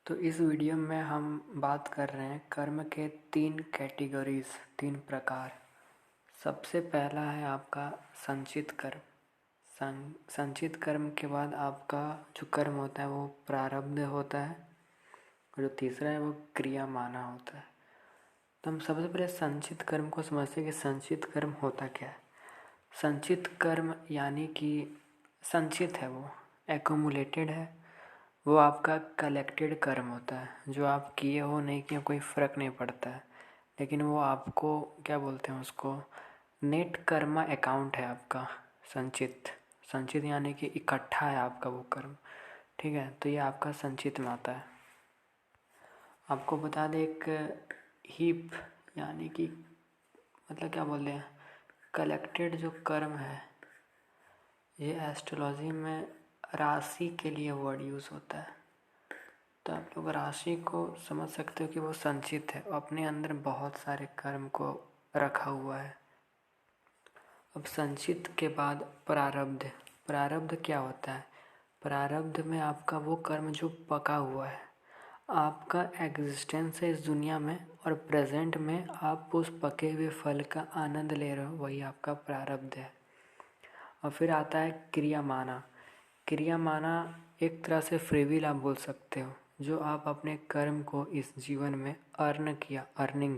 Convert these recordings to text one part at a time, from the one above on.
तो इस वीडियो में हम बात कर रहे हैं कर्म के 3 कैटेगरीज, 3 प्रकार। सबसे पहला है आपका संचित कर्म। संचित कर्म के बाद आपका जो कर्म होता है वो प्रारब्ध होता है, और जो तीसरा है वो क्रियामाना होता है। तो हम सबसे पहले संचित कर्म को समझते हैं कि संचित कर्म होता क्या है। संचित कर्म यानी कि संचित है, वो एक्यूमुलेटेड है, वो आपका कलेक्टेड कर्म होता है। जो आप किए हो नहीं किए कोई फ़र्क नहीं पड़ता है, लेकिन वो आपको क्या बोलते हैं, उसको नेट कर्मा अकाउंट है आपका संचित। संचित यानी कि इकट्ठा है आपका वो कर्म, ठीक है। तो ये आपका संचित में आता है। आपको बता दें, एक हीप यानी कि मतलब क्या बोलते हैं, कलेक्टेड जो कर्म है, ये एस्ट्रोलॉजी में राशि के लिए वर्ड यूज़ होता है। तो आप लोग राशि को समझ सकते हो कि वो संचित है, अपने अंदर बहुत सारे कर्म को रखा हुआ है। अब संचित के बाद प्रारब्ध। प्रारब्ध क्या होता है? प्रारब्ध में आपका वो कर्म जो पका हुआ है, आपका एग्जिस्टेंस है इस दुनिया में, और प्रेजेंट में आप उस पके हुए फल का आनंद ले रहे हो, वही आपका प्रारब्ध है। और फिर आता है क्रियामाना। क्रियामाना एक तरह से फ्री विल आप बोल सकते हो, जो आप अपने कर्म को इस जीवन में अर्निंग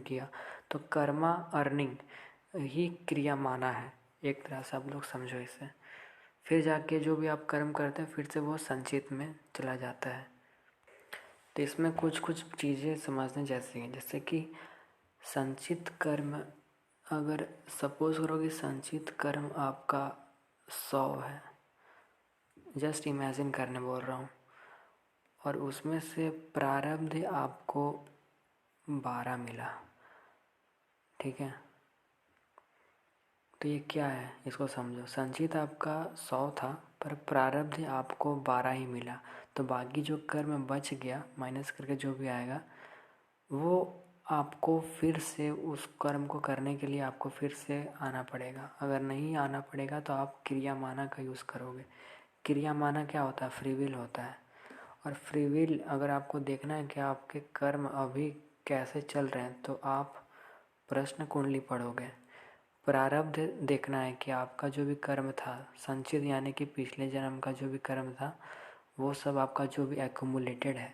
किया, तो कर्मा अर्निंग ही क्रियामाना है, एक तरह से आप लोग समझो इसे। फिर जाके जो भी आप कर्म करते हैं फिर से वो संचित में चला जाता है। तो इसमें कुछ कुछ चीज़ें समझने जैसी हैं, जैसे कि संचित कर्म, अगर सपोज करो कि संचित कर्म आपका 100 है, जस्ट इमेजिन करने बोल रहा हूँ, और उसमें से प्रारब्ध आपको 12 मिला, ठीक है। तो ये क्या है, इसको समझो। संचित आपका 100 था, पर प्रारब्ध आपको 12 ही मिला, तो बाकी जो कर्म बच गया माइनस करके जो भी आएगा, वो आपको फिर से उस कर्म को करने के लिए आपको फिर से आना पड़ेगा। अगर नहीं आना पड़ेगा तो आप क्रियामाना का यूज़ करोगे। क्रियामाना क्या होता है? फ्री विल होता है। और फ्री विल अगर आपको देखना है कि आपके कर्म अभी कैसे चल रहे हैं, तो आप प्रश्न कुंडली पढ़ोगे। प्रारब्ध देखना है कि आपका जो भी कर्म था संचित, यानी कि पिछले जन्म का जो भी कर्म था, वो सब आपका जो भी एक्यूमुलेटेड है,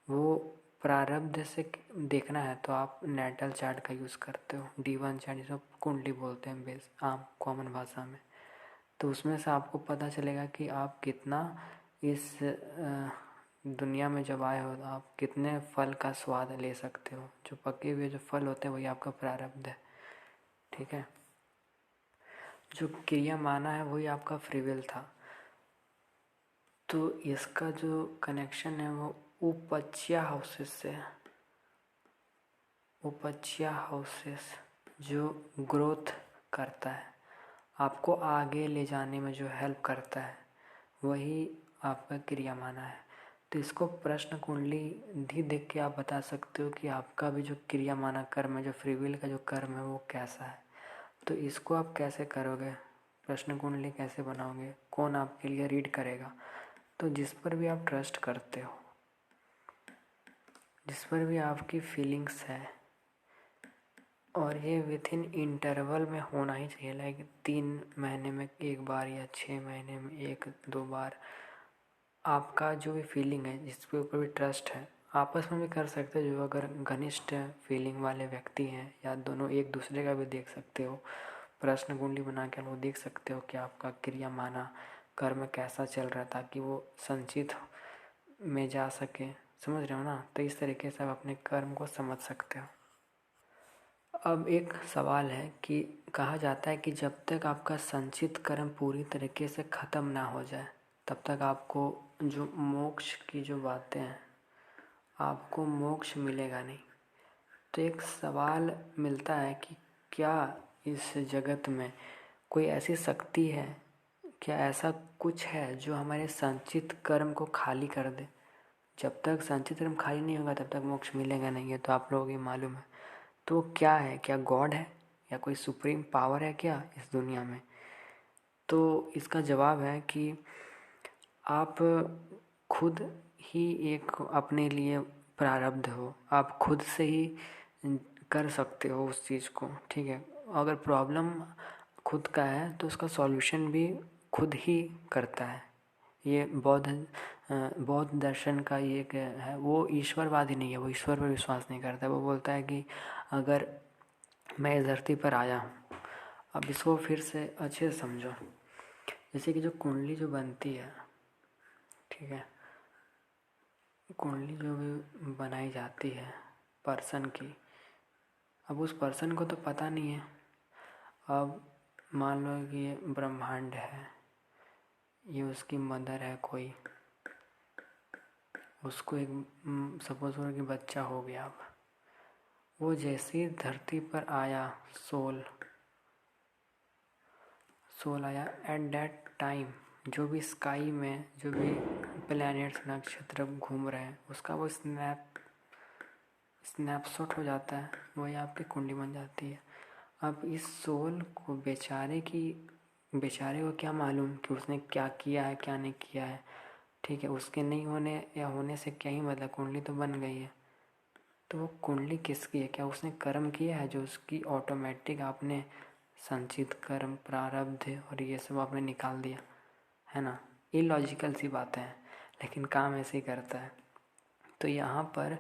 वो प्रारब्ध से देखना है। तो आप नेटल चार्ट का यूज़ करते हो, D1 चार्ट, जिसको कुंडली बोलते हैं बेस आम कॉमन भाषा में। तो उसमें से आपको पता चलेगा कि आप कितना इस दुनिया में जब आए हो, तो आप कितने फल का स्वाद ले सकते हो। जो पके हुए जो फल होते हैं वही आपका प्रारब्ध है, ठीक है। जो क्रिया माना है वही आपका फ्री विल था। तो इसका जो कनेक्शन है वो उपच्या हाउसेस से है। उपच्या हाउसेस जो ग्रोथ करता है, आपको आगे ले जाने में जो हेल्प करता है, वही आपका क्रिया माना है। तो इसको प्रश्न कुंडली भी देख के आप बता सकते हो कि आपका भी जो क्रिया माना कर्म है, जो फ्री विल का जो कर्म है, वो कैसा है। तो इसको आप कैसे करोगे, प्रश्न कुंडली कैसे बनाओगे, कौन आपके लिए रीड करेगा? तो जिस पर भी आप ट्रस्ट करते हो, जिस पर भी आपकी फीलिंग्स है, और ये विथ इन इंटरवल में होना ही चाहिए, लाइक 3 महीने में एक बार या 6 महीने में 1-2 बार। आपका जो भी फीलिंग है, जिसके ऊपर भी ट्रस्ट है, आपस में भी कर सकते हो। जो अगर घनिष्ठ फीलिंग वाले व्यक्ति हैं, या दोनों एक दूसरे का भी देख सकते हो, प्रश्न कुंडली बना के वो देख सकते हो कि आपका क्रिया माना कर्म कैसा चल रहा है, ताकि वो संचित में जा सके। समझ रहे हो ना? तो इस तरीके से आप अपने कर्म को समझ सकते हो। अब एक सवाल है कि कहा जाता है कि जब तक आपका संचित कर्म पूरी तरीके से ख़त्म ना हो जाए, तब तक आपको जो मोक्ष की जो बातें हैं, आपको मोक्ष मिलेगा नहीं। तो एक सवाल मिलता है कि क्या इस जगत में कोई ऐसी शक्ति है, क्या ऐसा कुछ है जो हमारे संचित कर्म को खाली कर दे? जब तक संचित कर्म खाली नहीं होगा तब तक मोक्ष मिलेगा नहीं, है तो आप लोगों को मालूम है। तो क्या है? क्या गॉड है, या कोई सुप्रीम पावर है क्या इस दुनिया में? तो इसका जवाब है कि आप खुद ही एक अपने लिए प्रारब्ध हो, आप खुद से ही कर सकते हो उस चीज़ को, ठीक है। अगर प्रॉब्लम खुद का है तो उसका सॉल्यूशन भी खुद ही करता है। ये बौद्ध दर्शन का ये एक है, वो ईश्वरवादी नहीं है, वो ईश्वर पर विश्वास नहीं करता। वो बोलता है कि अगर मैं इस धरती पर आया हूँ, अब इसको फिर से अच्छे से समझो। जैसे कि जो कुंडली जो बनती है, ठीक है, कुंडली जो भी बनाई जाती है पर्सन की, अब उस पर्सन को तो पता नहीं है। अब मान लो कि ये ब्रह्मांड है, ये उसकी मदर है कोई, उसको एक सपोज करो कि बच्चा हो गया। अब वो जैसे ही धरती पर आया, सोल आया, एट दैट टाइम जो भी स्काई में जो भी प्लैनेट्स नक्षत्र घूम रहे हैं, उसका वो स्नैपशॉट हो जाता है, वही आपकी कुंडली बन जाती है। अब इस सोल को बेचारे को क्या मालूम कि उसने क्या किया है क्या नहीं किया है, ठीक है। उसके नहीं होने या होने से क्या ही मतलब, कुंडली तो बन गई है। तो वो कुंडली किसकी है? क्या उसने कर्म किया है जो उसकी ऑटोमेटिक आपने संचित कर्म, प्रारब्ध और ये सब आपने निकाल दिया है ना। इलॉजिकल सी बातें हैं, लेकिन काम ऐसे ही करता है। तो यहाँ पर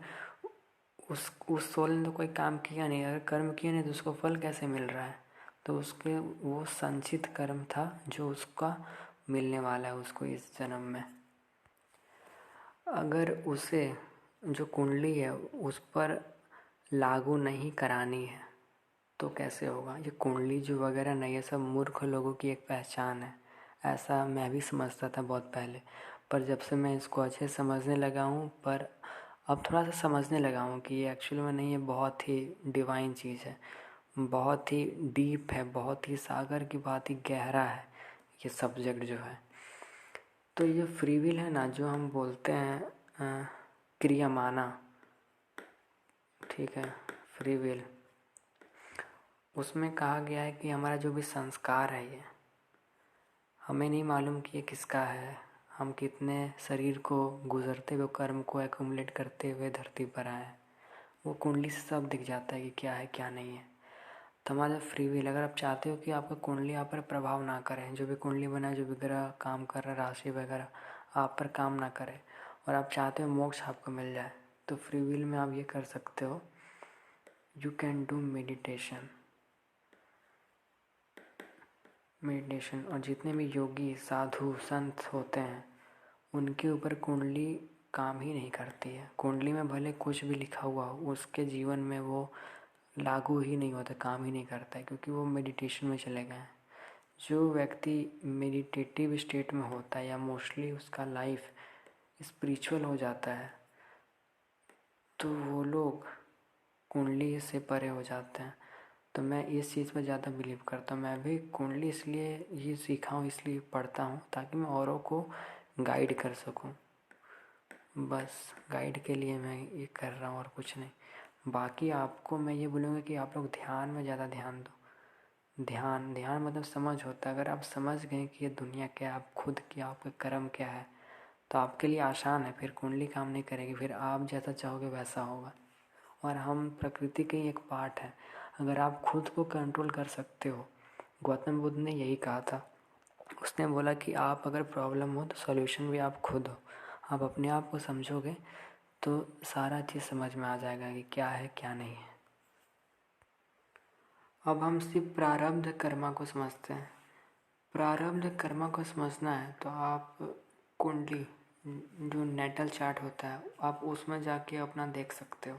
उस सोल ने तो कोई काम किया नहीं, अगर कर्म किया नहीं तो उसको फल कैसे मिल रहा है? तो उसके वो संचित कर्म था जो उसका मिलने वाला है उसको इस जन्म में। अगर उसे जो कुंडली है उस पर लागू नहीं करानी है तो कैसे होगा? ये कुंडली जो वगैरह नहीं, ये सब मूर्ख लोगों की एक पहचान है। ऐसा मैं भी समझता था बहुत पहले, पर जब से मैं इसको अच्छे समझने लगा हूँ, पर अब थोड़ा सा समझने लगा हूँ कि ये एक्चुअली में नहीं, ये बहुत ही डिवाइन चीज़ है, बहुत ही डीप है, बहुत ही सागर की बात ही गहरा है ये सब्जेक्ट जो है। तो ये फ्री विल है ना, जो हम बोलते हैं क्रियामाना, ठीक है, फ्री विल, उसमें कहा गया है कि हमारा जो भी संस्कार है ये हमें नहीं मालूम कि ये किसका है। हम कितने शरीर को गुजरते हुए कर्म को एक्यूमुलेट करते हुए धरती पर आए, वो कुंडली से सब दिख जाता है कि क्या है क्या नहीं है। तो हमारा फ्री विल, अगर आप चाहते हो कि आपका कुंडली आप पर प्रभाव ना करें, जो भी कुंडली बना, जो भी ग्रह काम कर रहा है, राशि वगैरह आप पर काम ना करे, और आप चाहते हो मोक्ष आपको मिल जाए, तो फ्री विल में आप ये कर सकते हो, यू कैन डू मेडिटेशन। और जितने भी योगी साधु संत होते हैं उनके ऊपर कुंडली काम ही नहीं करती है। कुंडली में भले कुछ भी लिखा हुआ हो, उसके जीवन में वो लागू ही नहीं होता, काम ही नहीं करता है, क्योंकि वो मेडिटेशन में चले गए हैं। जो व्यक्ति मेडिटेटिव स्टेट में होता है या मोस्टली उसका लाइफ स्पिरिचुअल हो जाता है, तो वो लोग कुंडली से परे हो जाते हैं। तो मैं इस चीज़ पर ज़्यादा बिलीव करता हूँ। मैं भी कुंडली इसलिए ये सीखा हूँ, इसलिए पढ़ता हूँ ताकि मैं औरों को गाइड कर सकूँ। बस गाइड के लिए मैं ये कर रहा हूँ और कुछ नहीं। बाकी आपको मैं ये बोलूँगा कि आप लोग ध्यान में ज़्यादा ध्यान दो। ध्यान मतलब समझ होता है। अगर आप समझ गए कि ये दुनिया क्या है, आप खुद क्या, आपका कर्म क्या है, तो आपके लिए आसान है, फिर कुंडली काम नहीं करेगी, फिर आप जैसा चाहोगे वैसा होगा। और हम प्रकृति के ही एक पार्ट हैं। अगर आप खुद को कंट्रोल कर सकते हो, गौतम बुद्ध ने यही कहा था। उसने बोला कि आप अगर प्रॉब्लम हो तो सॉल्यूशन भी आप खुद हो। आप अपने आप को समझोगे तो सारा चीज़ समझ में आ जाएगा कि क्या है क्या नहीं है। अब हम सिर्फ प्रारब्ध कर्मा को समझते हैं। प्रारब्ध कर्मा को समझना है तो आप कुंडली जो नेटल चार्ट होता है आप उसमें जाके अपना देख सकते हो।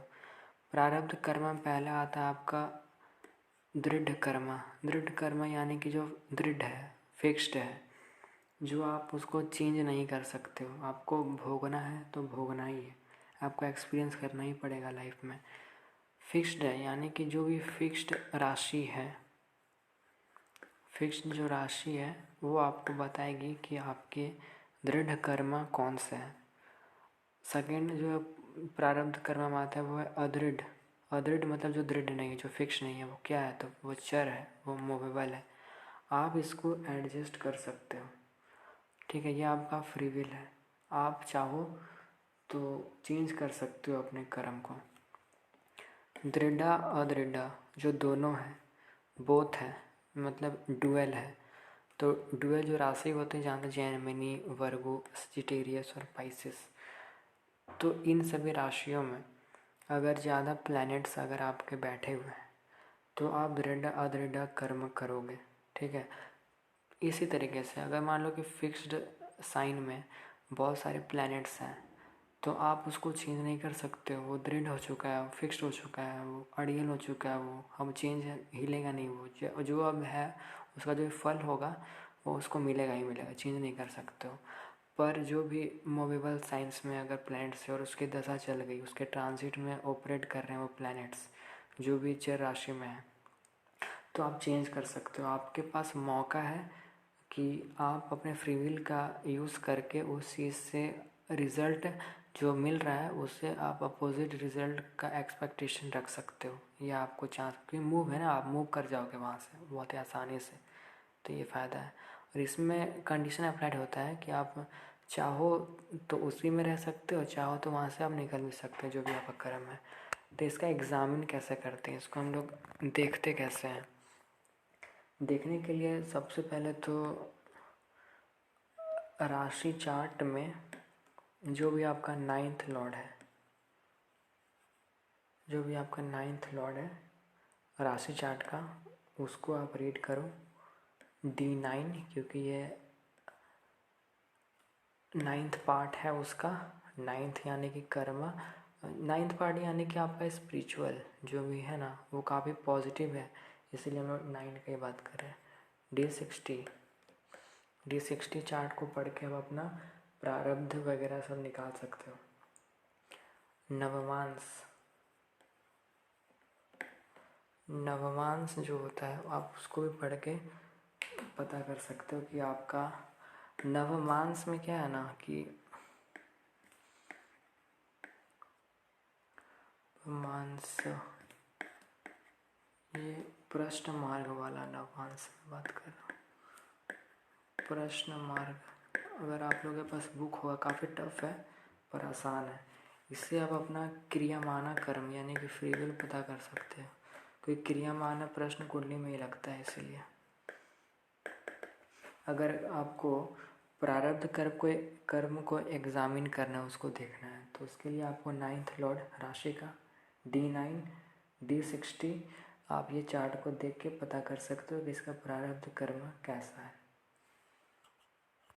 प्रारब्ध कर्म पहले आता है आपका दृढ़ कर्म। दृढ़ कर्म यानी कि जो दृढ़ है, फिक्स्ड है, जो आप उसको चेंज नहीं कर सकते हो। आपको भोगना है तो भोगना ही है, आपको एक्सपीरियंस करना ही पड़ेगा लाइफ में। फिक्स्ड है यानी कि जो भी फिक्स्ड राशि है, फिक्स्ड जो राशि है वो आपको बताएगी कि आपके दृढ़ कर्म कौन से हैं। सेकेंड जो प्रारब्ध कर्म में आता है वो है अदृढ़। अदृढ़ मतलब जो दृढ़ नहीं है, जो फिक्स नहीं है, वो क्या है? तो वो चर है, वो मूवेबल है, आप इसको एडजस्ट कर सकते हो, ठीक है। ये आपका फ्री विल है। आप चाहो तो चेंज कर सकते हो अपने कर्म को। दृढ़ अदृढ़ जो दोनों है, बोथ है, मतलब डुअल है। तो डुअल जो राशि होते हैं जहाँ पे जेमिनी, वर्गो, सजिटेरियस और पाइसेस, तो इन सभी राशियों में अगर ज़्यादा प्लैनेट्स अगर आपके बैठे हुए हैं तो आप दृढ़ अदृढ़ कर्म करोगे। ठीक है। इसी तरीके से अगर मान लो कि फिक्स्ड साइन में बहुत सारे प्लैनेट्स हैं तो आप उसको चेंज नहीं कर सकते हो। वो दृढ़ हो चुका है, फिक्स्ड हो चुका है, वो अड़ियल हो चुका है, वो अब चेंज हिलेगा नहीं। वो जो अब है उसका जो फल होगा वो उसको मिलेगा ही मिलेगा, चेंज नहीं कर सकते हो। पर जो भी मूवेबल साइंस में अगर प्लैनेट्स है और उसकी दशा चल गई, उसके ट्रांजिट में ऑपरेट कर रहे हैं वो प्लैनेट्स जो भी चर राशि में है, तो आप चेंज कर सकते हो। आपके पास मौका है कि आप अपने फ्री विल का यूज़ करके उस चीज़ से रिज़ल्ट जो मिल रहा है उससे आप अपोजिट रिज़ल्ट का एक्सपेक्टेशन रख सकते हो, या आपको चांस, क्योंकि मूव है ना, आप मूव कर जाओगे वहाँ से बहुत ही आसानी से। तो ये फ़ायदा है। और इसमें कंडीशन अप्लाइड होता है कि आप चाहो तो उसी में रह सकते हो, चाहो तो वहाँ से आप निकल भी सकते हो, जो भी आपका कर्म है। तो इसका एग्ज़ामिन कैसे करते हैं, इसको हम लोग देखते कैसे हैं। देखने के लिए सबसे पहले तो राशि चार्ट में जो भी आपका नाइन्थ लॉर्ड है, जो भी आपका नाइन्थ लॉर्ड है राशि चार्ट का, उसको आप रीड करो D9, क्योंकि ये नाइन्थ पार्ट है उसका। नाइन्थ यानी कि कर्म, नाइन्थ पार्ट यानी कि आपका स्पिरिचुअल जो भी है ना वो काफ़ी पॉजिटिव है, इसीलिए हम लोग 9 की बात कर रहे हैं। D60 चार्ट को पढ़ के आप अपना प्रारब्ध वगैरह सब निकाल सकते हो। नवमांश जो होता है आप उसको भी पढ़ के पता कर सकते हो कि आपका नवमांश में क्या है ना कि मांस, ये प्रश्न मार्ग वाला नवमांश में बात कर रहा हूँ। प्रश्न मार्ग अगर आप लोगों के पास बुक होगा, काफ़ी टफ है पर आसान है। इससे आप अपना क्रियामाना कर्म यानी कि फ्री विल पता कर सकते हो, क्योंकि क्रियामाना प्रश्न कुंडली में ही लगता है। इसीलिए अगर आपको प्रारब्ध कर्म को एग्जामिन करना है, उसको देखना है, तो उसके लिए आपको नाइन्थ लॉर्ड राशि का D9 D60 आप ये चार्ट को देख के पता कर सकते हो कि इसका प्रारब्ध कर्म कैसा है।